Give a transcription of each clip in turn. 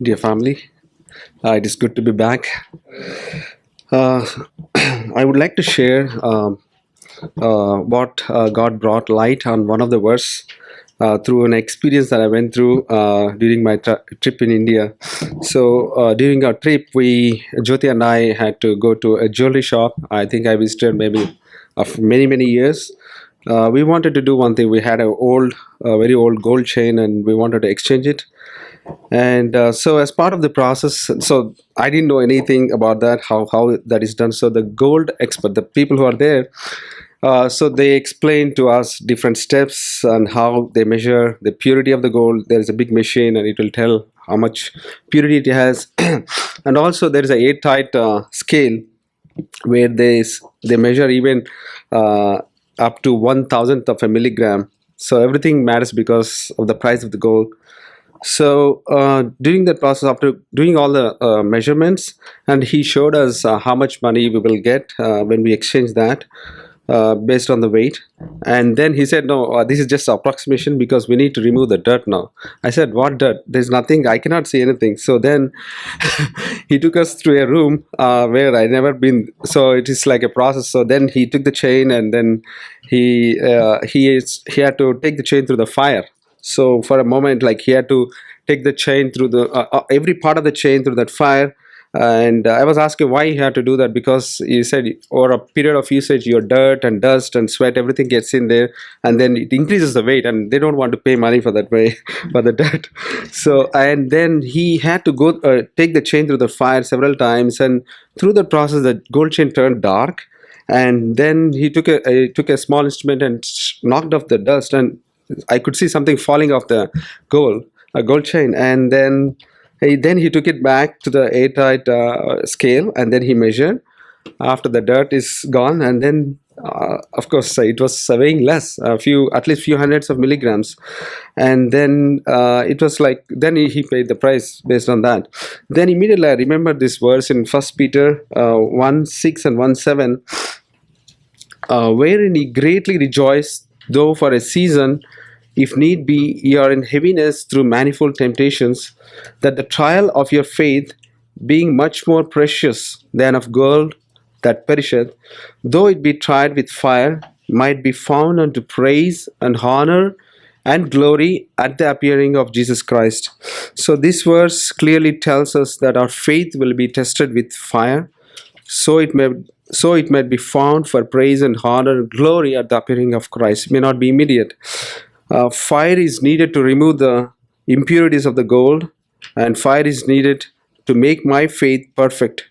dear family. It is good to be back. Uh, I would like to share what God brought light on one of the verse through an experience that I went through during my trip in India. So during our trip, Jyoti and I had to go to a jewelry shop. I think I visited maybe of many years. We wanted to do one thing. We had very old gold chain, and we wanted to exchange it. And so as part of the process, so I didn't know anything about that, how that is done. So the gold expert, the people who are there, so they explain to us different steps and how they measure the purity of the gold. There is a big machine and it will tell how much purity it has. And also there is a airtight scale where they measure even uh, up to 1,000th of a milligram. So everything matters because of the price of the gold. So during that process, after doing all the measurements, and he showed us how much money we will get when we exchange that based on the weight. And then he said, no, this is just approximation because we need to remove the dirt now. I said, what dirt? There's nothing. I cannot see anything. So then he took us through a room where I never been. So it is like a process. So then he took the chain, and then he had to take the chain through the fire. So for a moment, like he had to take the chain through the every part of the chain through that fire. And I was asking why he had to do that, because he said over a period of usage, your dirt and dust and sweat, everything gets in there, and then it increases the weight, and they don't want to pay money for that way for the dirt. So and then he had to go take the chain through the fire several times, and through the process, the gold chain turned dark. And then he took a small instrument and knocked off the dust, and I could see something falling off the gold chain. And then he took it back to the airtight scale, and then he measured after the dirt is gone. And then of course it was weighing less, at least few hundreds of milligrams. And then it was like, then he paid the price based on that. Then immediately I remembered this verse in First Peter 1:6 and 1:7, wherein he greatly rejoiced, though for a season, if need be, ye are in heaviness through manifold temptations, that the trial of your faith, being much more precious than of gold that perisheth, though it be tried with fire, might be found unto praise and honor and glory at the appearing of Jesus Christ. So this verse clearly tells us that our faith will be tested with fire, so it may be found for praise and honor and glory at the appearing of Christ. It may not be immediate. Fire is needed to remove the impurities of the gold, and fire is needed to make my faith perfect.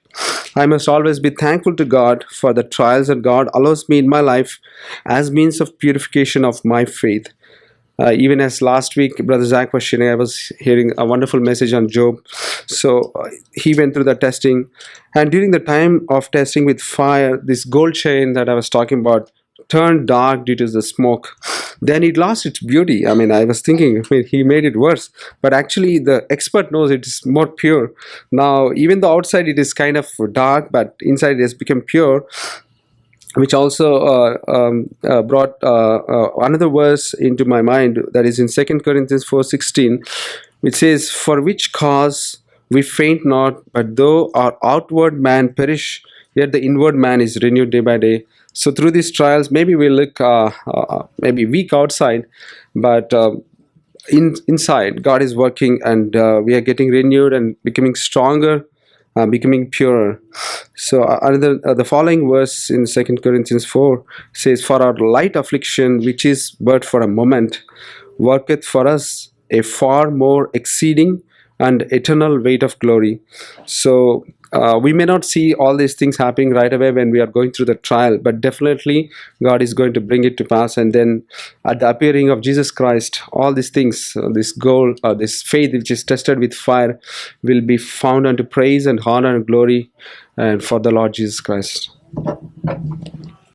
I must always be thankful to God for the trials that God allows me in my life as means of purification of my faith. Even as last week, Brother Zach was sharing, I was hearing a wonderful message on Job. So he went through the testing, and during the time of testing with fire, this gold chain that I was talking about turned dark due to the smoke. Then it lost its beauty. I mean, I was thinking, he made it worse. But actually, the expert knows it is more pure. Now, even though outside it is kind of dark, but inside it has become pure, which also brought another verse into my mind, that is in 2 Corinthians 4:16, which says, for which cause we faint not, but though our outward man perish, yet the inward man is renewed day by day. So through these trials, maybe we look maybe weak outside, but inside God is working, and we are getting renewed and becoming stronger, becoming purer. So the following verse in 2 Corinthians 4 says, for our light affliction, which is but for a moment, worketh for us a far more exceeding and eternal weight of glory. So we may not see all these things happening right away when we are going through the trial, but definitely God is going to bring it to pass. And then at the appearing of Jesus Christ, all these things, this goal, this faith which is tested with fire, will be found unto praise and honor and glory and for the Lord Jesus Christ.